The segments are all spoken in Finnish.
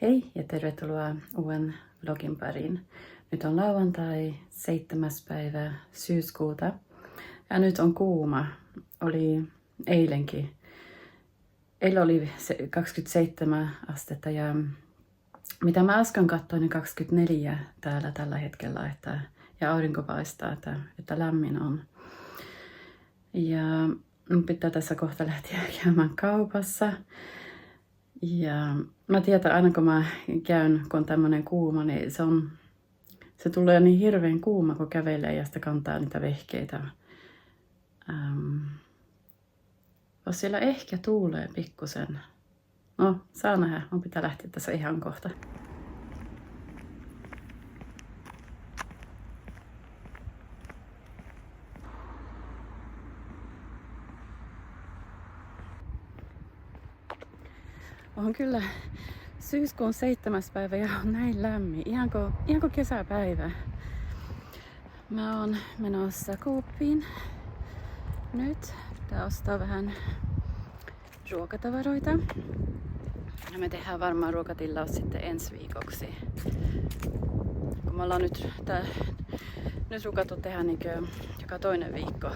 Hei ja tervetuloa uuden vlogin pariin. Nyt on lauantai 7. päivä syyskuuta ja nyt on kuuma. Oli eilenkin. Eilen oli 27 astetta ja mitä mä äsken katsoin, niin 24 täällä tällä hetkellä, ja aurinko paistaa, että lämmin on. Ja mun pitää tässä kohta lähteä käymään kaupassa. Ja mä tiedän, aina kun mä käyn, kun on tämmönen kuuma, niin se tulee niin hirveän kuuma, kun kävelee ja sitä kantaa niitä vehkeitä. Siellä ehkä tuulee pikkusen. No, saa nähdä. Mun pitää lähteä tässä ihan kohta. On kyllä syyskuun 7. päivä ja on näin lämmin. Ihan kuin kesäpäivä. Mä oon menossa Coopin nyt. Pitää ostaa vähän ruokatavaroita. Ja me tehdään varmaan ruokatilaus sitten ensi viikoksi. Kun me ollaan nyt rukattu tehdä niin joka toinen viikko.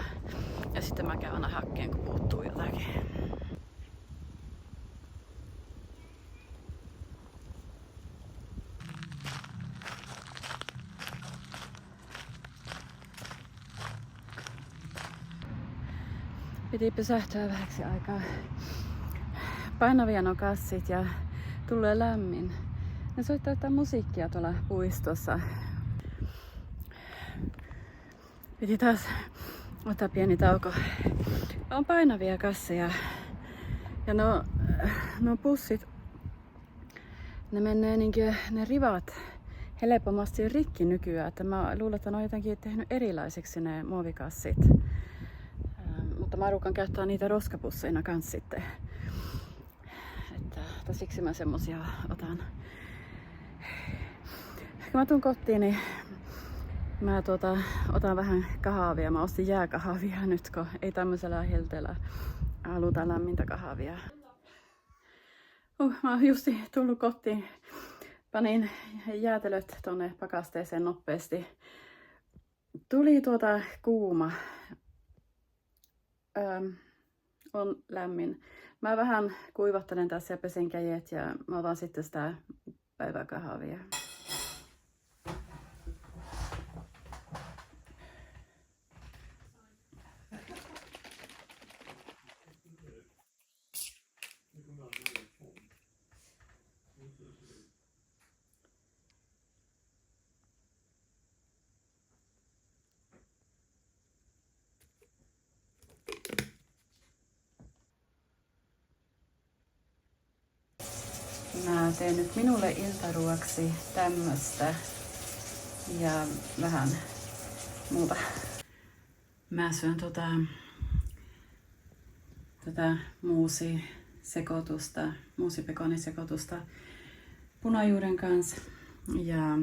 Ja sitten mä käyn aina hakkeen, kun puuttuu jotakin. Piti pysähtyä vähäksi aikaa. Painavia nuo kassit ja tulee lämmin. Ne soittaa jotain musiikkia tuolla puistossa. Piti taas ottaa pieni tauko. On painavia kasseja. Ja nuo pussit, ne menee ne rivat helpomasti rikki nykyään. Että mä luulen, että ne on jotenkin tehnyt erilaiseksi ne muovikassit. Mutta mä ruukan käyttää niitä roskapusseina kans sitten. Että siksi mä semmosia otan. Kun mä tuun kotiin, niin mä otan vähän kahvia. Mä ostin jääkahvia nyt, kun ei tämmöisellä helteellä haluta lämmintä kahvia. Mä oon justi tullut kotiin. Panin jäätelöt tonne pakasteeseen nopeasti. Tuli kuuma. On lämmin. Mä vähän kuivattelen tässä ja pesen kädet ja mä otan sitten sitä päiväkahvia. Mä teen nyt minulle iltaruoksi tämmöstä ja vähän muuta. Mä syön tätä muusipekonisekoitusta punajuuren kanssa ja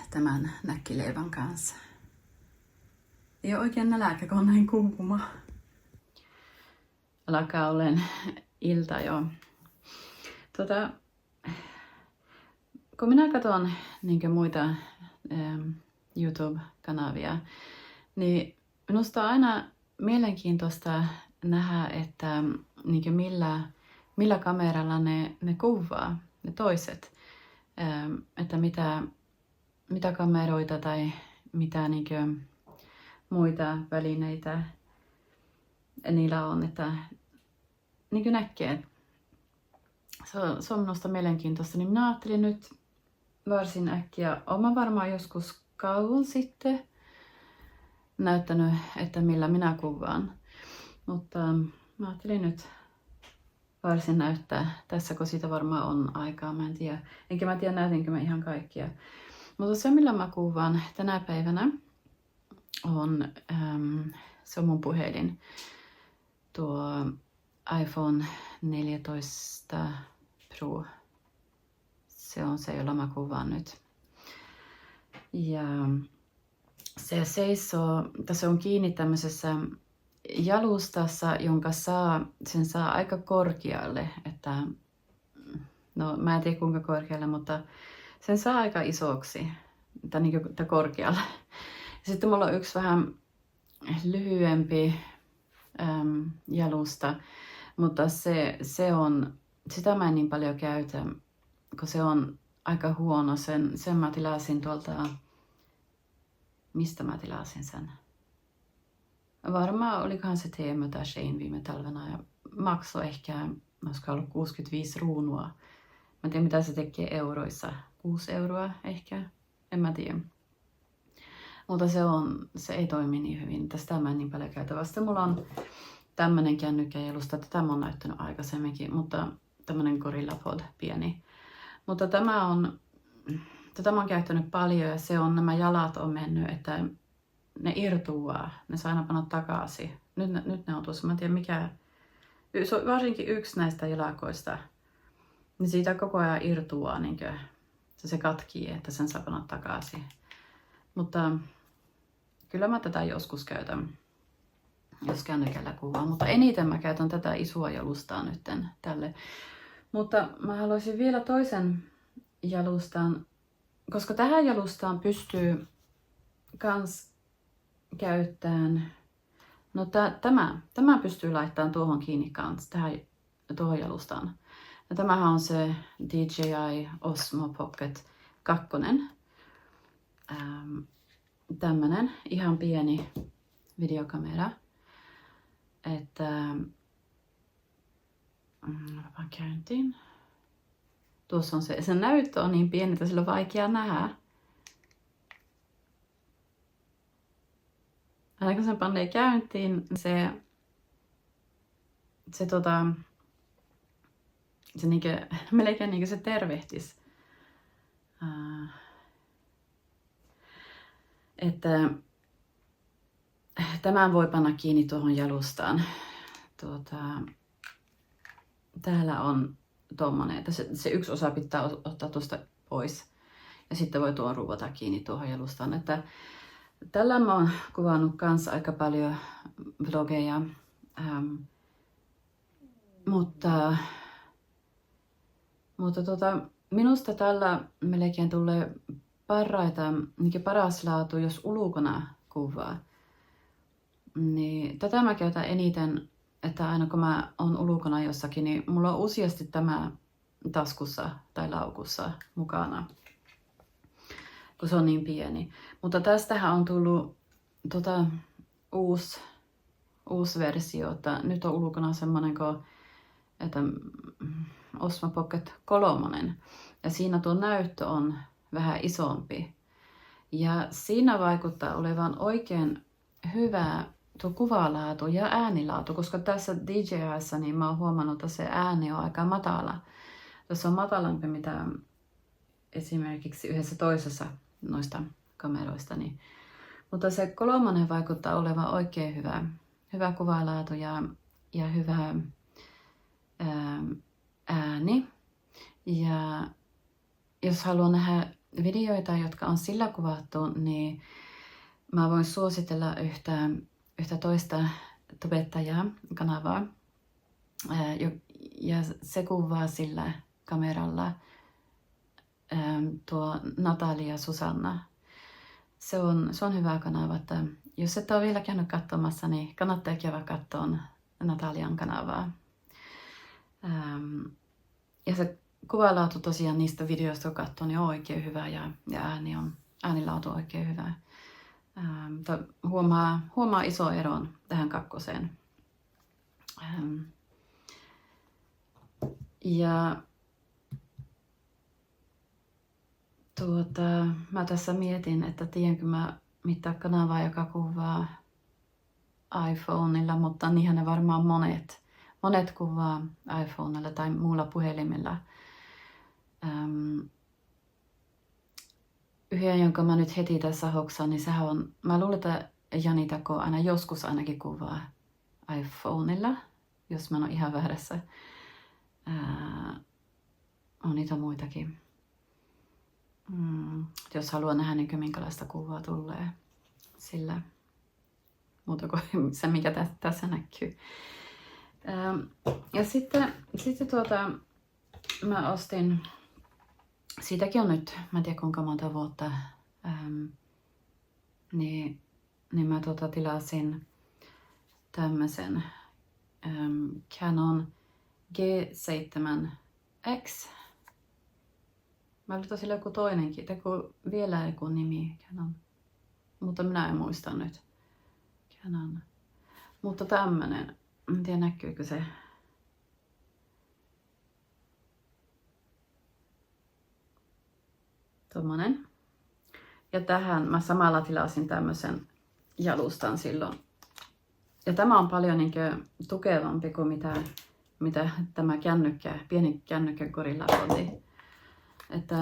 tämän näkkileivän kanssa. Ei ole oikein nälkä, kun on näin kuuma. Alkaa olen ilta jo. Kun minä katson muita YouTube-kanavia, niin minusta on aina mielenkiintoista nähdä, että millä kameralla ne kuvaa, ne toiset. Että mitä kameroita tai mitä muita välineitä niillä on, että näkee. Se on minusta mielenkiintoista, niin minä ajattelin nyt varsin äkkiä. Olen varmaan joskus kauan sitten näyttänyt, että millä minä kuvaan. Mutta mä ajattelin nyt varsin näyttää tässä, kun siitä varmaan on aikaa. Mä en tiedä. Enkä mä tiedä, näytinkö mä ihan kaikkia. Mutta se, millä mä kuvaan tänä päivänä, se on mun puhelin. Tuo iPhone 14 Pro. Se on se, jolla mä kuvaan nyt. Ja se seisoo, tässä on kiinni tämmöisessä jalustassa, jonka sen saa aika korkealle, että No mä en tiedä kuinka korkealle, mutta sen saa aika isoksi. Tai niin kuin korkealle. Sitten mulla on yksi vähän lyhyempi jalusta, mutta sitä mä en niin paljon käytä, kun se on aika huono. Sen mä tilasin tuolta, mistä mä tilasin sen? Varmaan olikohan se Teemu tai Shein viime talvena ja maksoi ehkä, olisiko ollut 65 kruunua. Mä en tiedä mitä se tekee euroissa, 6 euroa ehkä, en mä tiedä. Mutta se ei toimi niin hyvin, tästä mä en niin paljon käytä. Vasta mulla on tämmönen kännykkäjalusta, tätä mä oon näyttänyt aikaisemminkin, mutta tämmönen Gorilla Pod pieni. Mutta tätä mä oon käyttänyt paljon ja nämä jalat on mennyt, että ne irtuaa, ne saa aina panna takaisin. Nyt ne on tuossa, mä en tiedä mikä, varsinkin yksi näistä jalakoista, niin siitä koko ajan irtuaa, niin se katkii, että sen saa panna takaisin. Mutta kyllä mä tätä joskus käytän, jos kännykällä kuvaa, mutta eniten mä käytän tätä isoa jalustaa nytten tälle. Mutta mä haluaisin vielä toisen jalustan, koska tähän jalustaan pystyy kans käyttämään, no tämä pystyy laittamaan tuohon kiinni kans, tuohon jalustaan. Ja tämähän on se DJI Osmo Pocket 2. Tämmönen ihan pieni videokamera. Että vaan käyntiin. Tuossa on se näyttö on niin pieni, että sillä on vaikea nähdä. Aina kun sen panee käyntiin, se niinkö, melkein niinkö se tervehtis. Että tämän voi panna kiinni tuohon jalustaan. Täällä on tommonen, että se yksi osa pitää ottaa tuosta pois. Ja sitten voi tuon ruuvata kiinni tuohon jalustaan. Että tällä mä oon kuvannut kanssa aika paljon vlogeja. Mutta minusta tällä melkein tulee paras laatu, jos ulkona kuvaa. Niin tätä mä käytän eniten, että aina kun mä oon ulkona jossakin, niin mulla on useasti tämä taskussa tai laukussa mukana, kun se on niin pieni. Mutta tästähän on tullut uusi versio, että nyt on ulkona semmonen että Osmo Pocket 3. Ja siinä tuo näyttö on vähän isompi. Ja siinä vaikuttaa olevan oikein hyvä tuo kuvalaatu ja äänilaatu, koska tässä DJI:ssä niin mä oon huomannut, että se ääni on aika matala. Tässä on matalampi mitä esimerkiksi yhdessä toisessa noista kameroista. Niin. Mutta se 3 vaikuttaa olevan oikein hyvä kuvalaatu ja hyvä ääni. Ja jos haluaa nähdä videoita, jotka on sillä kuvattu, niin mä voin suositella yhtä toista tubettajaa kanavaa. Ja se kuvaa sillä kameralla tuo Natalia Susanna. Se on hyvä kanava, että jos et ole vielä käynyt katsomassa, niin kannattaa käydä katsomaan Natalian kanavaa. Ja se kuvalaatu tosiaan niistä videoista, kun katsoo, niin on oikein hyvä ja äänilaatu on oikein hyvä. Huomaa iso eron tähän 2. Ja mä tässä mietin, että tiedänkö mä mitään kanavaa, joka kuvaa iPhoneilla, mutta niinhän ne varmaan monet kuvaa iPhoneilla tai muulla puhelimella. Yhden, jonka mä nyt heti tässä hoksaan, niin sehän on, mä luulen, että Janitako aina joskus ainakin kuvaa iPhoneilla, jos mä en ole ihan väärässä. On niitä muitakin. Jos haluaa nähdä, niin minkälaista kuvaa tulee sillä muuta kuin se, mikä tässä näkyy. Ja sitten mä ostin, siitäkin on nyt, mä en tiedä kuinka monta vuotta, niin mä tilasin tämmösen Canon G7X. Mä olin sillä joku toinenkin, vielä joku nimi Canon, mutta minä en muista nyt. Canon. Mutta tämmönen, en tiedä näkyykö se. Tommonen. Ja tähän mä samalla tilasin tämmösen jalustan silloin. Ja tämä on paljon tukevampi kuin mitä tämä pieni kännykkä Gorilla Body. Että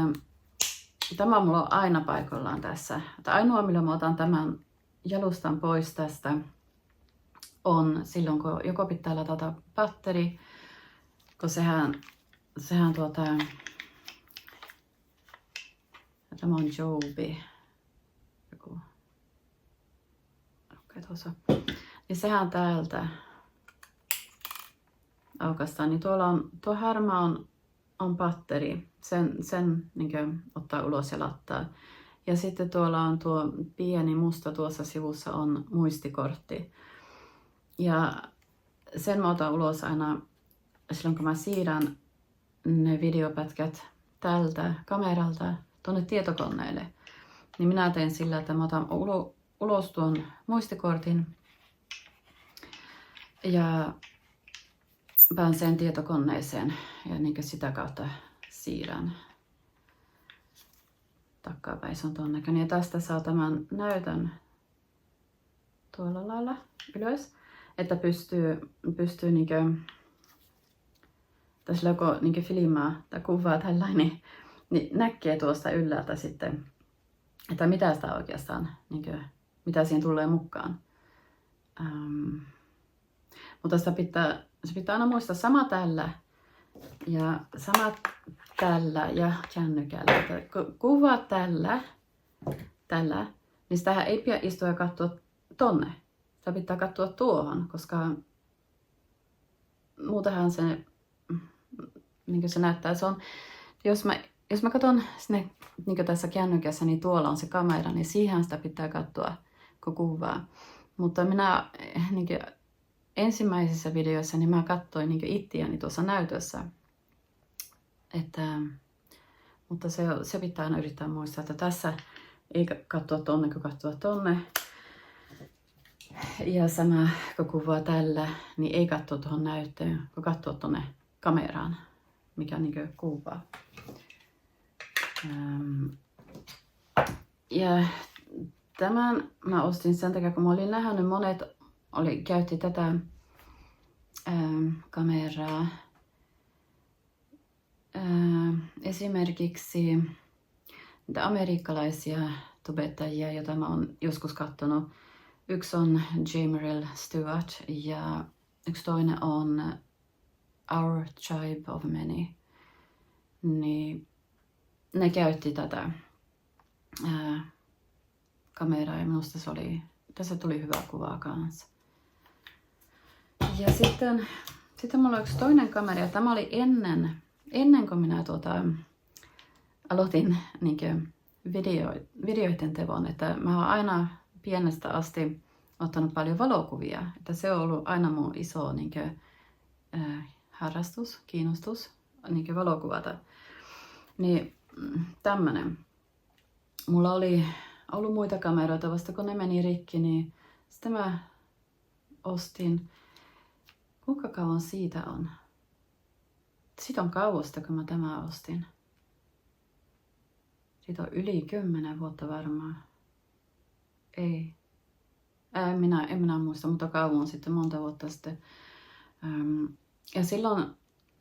tämä mulla on aina paikallaan tässä. Että ainoa millä mä otan tämän jalustan pois tästä on silloin kun joko pitää latata batteri, kun sehän tämä on Joby. Joku. Okei, tuossa. Niin sehän täältä aukastaan. Niin tuo harmaa on batteri. Sen ottaa ulos ja lattaa. Ja sitten tuolla on tuo pieni musta tuossa sivussa on muistikortti. Ja sen mä otan ulos aina silloin kun mä siirrän ne videopätkät tältä kameralta tuonne tietokoneelle. Niin minä teen sillä, että mä otan ulos tuon muistikortin ja pääsen tietokoneeseen ja sitä kautta siirrän. Takkapäin se on tuon näköinen. Ja tästä saa tämän näytön tuolla lailla ylös, että pystyy tässä joko filmaa tai kuvaa tällainen, niin näkee tuosta ylhäältä sitten, että mitä sitä oikeastaan, mitä siihen tulee mukaan. Mutta se pitää aina muistaa sama tällä ja kännykällä. Kun kuvaat tällä, niin sitä ei pidä istua ja katsoa tonne. Sitä pitää katsoa tuohon, koska muutahan se näyttää. Se on, jos mä katson sinne tässä kännykässä, niin tuolla on se kamera, niin siihen sitä pitää katsoa, kun kuvaa. Mutta minä ensimmäisissä videoissa niin mä katsoin itseäni tuossa näytössä. Mutta se pitää aina yrittää muistaa, että tässä ei katsoa tonne, kun katsoa tonne. Ja sama, kun kuvaa tällä, niin ei katsoa tuohon näyttöön, kun katsoa tonne kameraan, mikä kuvaa. Ja tämän mä ostin sen takia, kun mä olin nähnyt monet käytti tätä kameraa. Esimerkiksi niitä amerikkalaisia tubettajia, joita mä oon joskus katsonut. Yksi on Jameriel Stewart ja yksi toinen on Our Tribe of Many. Niin ne käytti tätä kameraa ja minusta tässä tuli hyvä kuvaa kanssa. Ja sitten mulla on yksi toinen kamera ja tämä oli ennen kuin minä aloitin videoiden teon, että mä oon aina pienestä asti ottanut paljon valokuvia, että se on ollut aina mun iso harrastus, kiinnostus valokuvata. Niin tämmönen. Mulla oli ollut muita kameroita, vasta kun ne meni rikki, niin sitten mä ostin. Kuinka kauan siitä on? Siitä on kauasta, kun mä tämä ostin. Siitä on yli 10 vuotta varmaan. Ei. En minä muista, mutta kauan sitten, monta vuotta sitten. Ja silloin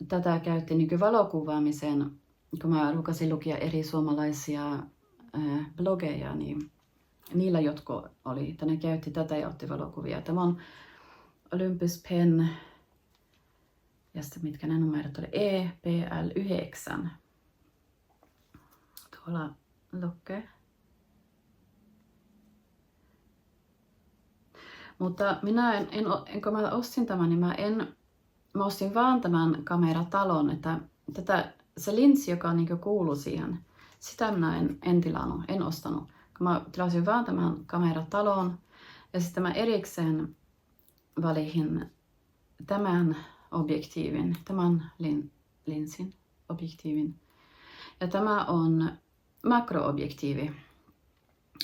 tätä käytti valokuvaamiseen, kun mä ruukasin lukia eri suomalaisia blogeja, niin niillä jotkut oli, että ne käytti tätä ja otti valokuvia. Tämä on Olympus Pen, ja sitten mitkä ne numerot oli, EPL9. Tuolla lukee. Mutta minä kun mä ostin tämän, niin mä ostin vaan tämän kameratalon, että tätä se linssi, joka niin kuuluu siihen, sitä minä en tilannut, en ostanut. Kun mä tilasin vaan tämän kamerataloon ja sitten mä erikseen valitin tämän objektiivin, tämän linssin objektiivin. Ja tämä on makroobjektiivi.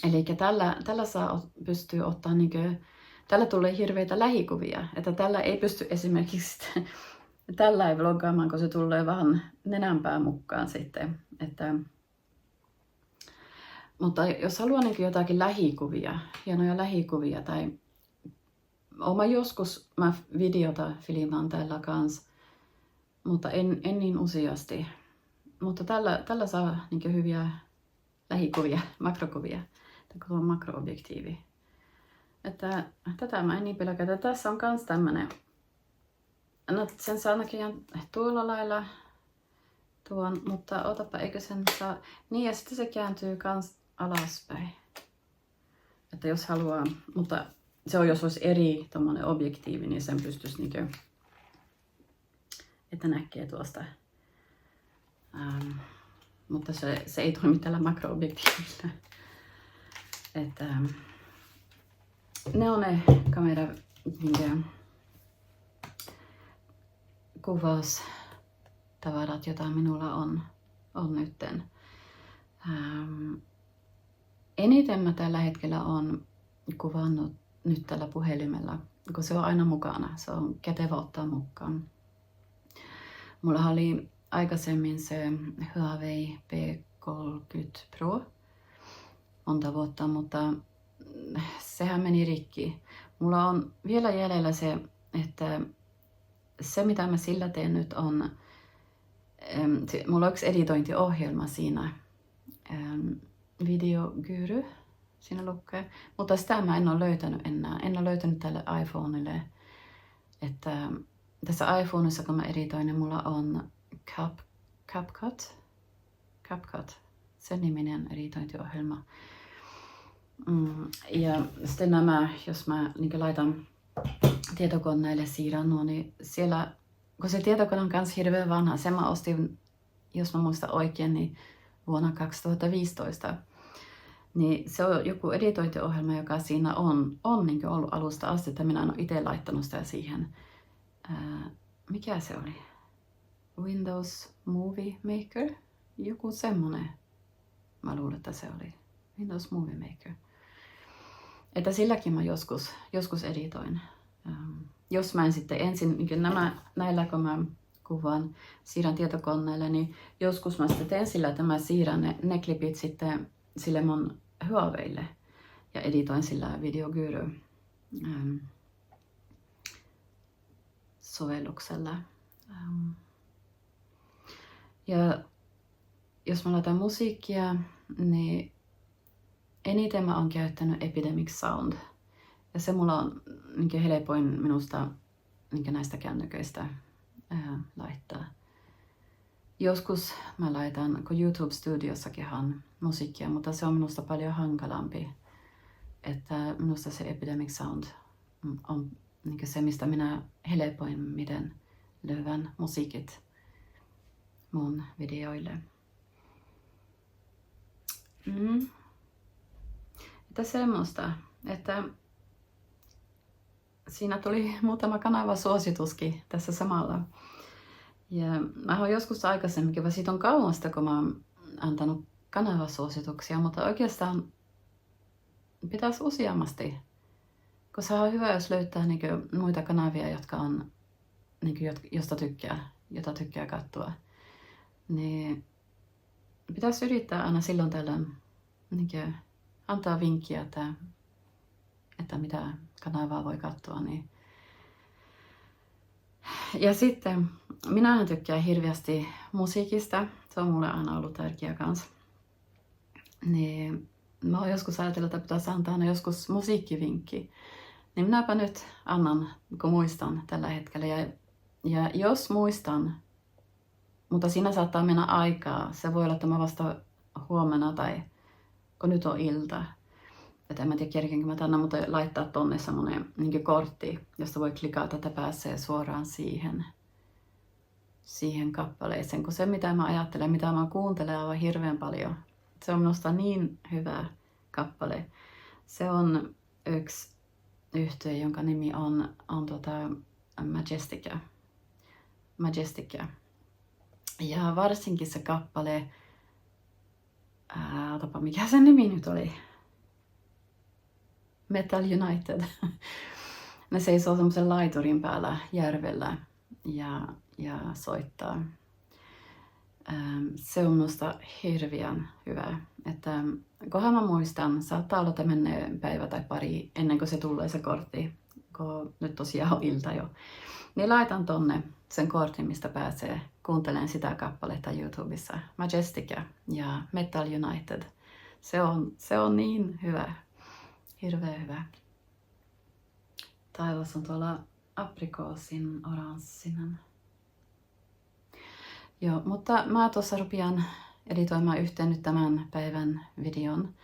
Eli tällä pystyy ottaa, tällä tulee hirveitä lähikuvia. Että tällä ei pysty esimerkiksi tällä ei vloggaamaan, kun se tulee vähän nenänpää mukaan sitten. Mutta jos haluaa jotakin lähikuvia, hienoja lähikuvia, tai oma joskus mä videota filmaan tällä kanssa, mutta en niin useasti. Mutta tällä saa hyviä lähikuvia, makrokuvia, kun on makroobjektiivi. Että tätä mä en niin pelkätä. Tässä on kans tämmönen, no sen saa näköjään tuolla lailla tuon, mutta otapa eikö sen saa, niin ja sitten se kääntyy kans alaspäin. Että jos haluaa, mutta se on jos olisi eri tommonen objektiivi, niin sen pystyisi että näkee tuosta. Mutta se ei toimi tällä makroobjektiivillä. Että ne on ne kuvaustavarat, joita minulla on nytten. Eniten mä tällä hetkellä on kuvannut nyt tällä puhelimella, kun se on aina mukana. Se on kätevä ottaa mukaan. Mulla oli aikaisemmin se Huawei P30 Pro monta vuotta, mutta sehän meni rikki. Mulla on vielä jäljellä se, että se mitä mä sillä teen nyt on, mulla on yksi editointiohjelma siinä, Video Guru, siinä lukee, mutta sitä mä en ole löytänyt enää. En ole löytänyt tälle iPhoneille, että tässä iPhoneissa kun mä editoin, niin mulla on CapCut, sen niminen editointiohjelma. Ja sitten nämä, jos mä laitan tietokoneelle siirron, niin siellä, kun se tietokone on kans hirveän vanha, sen mä ostin, jos mä muistan oikein, niin vuonna 2015. Niin se on joku editointiohjelma, joka siinä on ollut alusta asti, että minä en ole itse laittanut sitä siihen. Mikä se oli? Windows Movie Maker? Joku semmonen. Mä luulen, että se oli Windows Movie Maker. Että silläkin mä joskus editoin. Jos mä en sitten ensin, näillä kun mä kuvaan, siirrän tietokoneelle, niin joskus mä sitten teen sillä, että mä siirrän ne klipit sitten sille mun Huaweille ja editoin sillä Video Guru sovelluksella. Ja jos mä laitan musiikkia, niin eniten mä oon käyttänyt Epidemic Sound. Ja se mulla on helpoin minusta näistä kännyköistä laittaa. Joskus mä laitan, kun YouTube Studiossakin on musiikkia, mutta se on minusta paljon hankalampi. Että minusta se Epidemic Sound on se, mistä minä helpoimmiten löydän musiikit mun videoille. Että semmoista, että siinä tuli muutama kanavasuosituskin tässä samalla. Ja mä oon joskus aikaisemminkin, vaan siitä on kauasta, kun mä oon antanut kanavasuosituksia, mutta oikeastaan pitäisi useammasti. Koska on hyvä, jos löytää muita kanavia, jotka on, jota tykkää katsoa. Niin pitäisi yrittää aina silloin tällöin antaa vinkkiä, että mitä kanavaa voi katsoa. Niin. Ja sitten minähän tykkään hirveästi musiikista. Se on mulle aina ollut tärkeä kanssa. Niin mä oon joskus ajatellut, että pitäisi antaa aina joskus musiikkivinkki. Niin minäpä nyt annan, kun muistan tällä hetkellä. Ja jos muistan, mutta siinä saattaa mennä aikaa. Se voi olla, että mä vasta huomenna tai kun nyt on ilta. Että en mä tiedä kerkenkö mä tänne, mutta laittaa tonne semmonen kortti, josta voi klikata, että pääsee suoraan siihen siihen kappaleeseen, kun se mitä mä ajattelen, mitä mä kuuntelen aivan hirveän paljon. Se on minusta niin hyvä kappale. Se on yksi yhtye, jonka nimi on Majestica. Ja varsinkin se kappale, mikä sen nimi nyt oli? Metal United. Ne seisoo semmoisen laiturin päällä järvellä ja soittaa. Se on minusta hirveän hyvä. Että kunhan mä muistan, saattaa olla, että menee päivä tai pari ennen kuin se tulee se kortti, kun nyt tosiaan on ilta jo. Niin laitan tonne sen kortin, mistä pääsee kuuntelemaan sitä kappaletta YouTubessa. Majestica ja Metal United. Se on niin hyvä. Hirveän hyvä. Taivas on tuolla aprikoosin oranssinen. Joo, mutta mä tuossa rupean editoimaan yhteen nyt tämän päivän videon.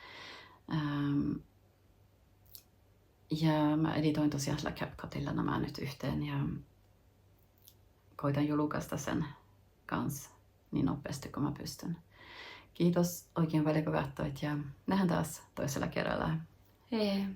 Ja mä editoin tosiaan sillä CapCutilla nämä nyt yhteen ja koitan julkaista sen kanssa niin nopeasti kuin mä pystyn. Kiitos oikein paljon kun katsoit ja nähdään taas toisella kerralla. Hei!